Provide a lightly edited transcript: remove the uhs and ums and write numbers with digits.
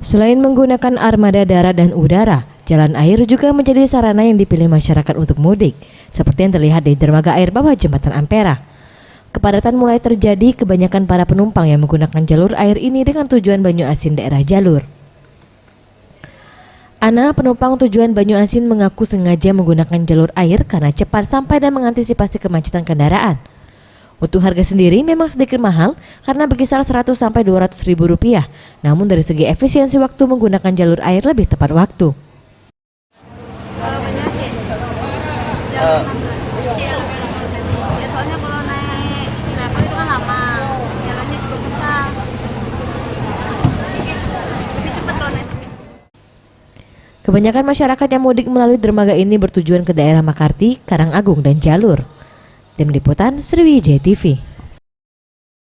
Selain menggunakan armada darat dan udara, jalan air juga menjadi sarana yang dipilih masyarakat untuk mudik, seperti yang terlihat di dermaga air bawah Jembatan Ampera. Kepadatan mulai terjadi, kebanyakan para penumpang yang menggunakan jalur air ini dengan tujuan Banyuasin daerah jalur. Ana, penumpang tujuan Banyuasin, mengaku sengaja menggunakan jalur air karena cepat sampai dan mengantisipasi kemacetan kendaraan. Untuk harga sendiri memang sedikit mahal karena berkisar 100 sampai 200 ribu rupiah. Namun dari segi efisiensi waktu menggunakan jalur air lebih tepat waktu. Banyuasin, jalur 16. Ya soalnya kalau naik travel itu kan lama, jalannya juga susah. Lebih cepat kalau naik sepeda. Kebanyakan masyarakat yang mudik melalui dermaga ini bertujuan ke daerah Makarti, Karangagung, dan Jalur. Tim Liputan Sriwijaya TV.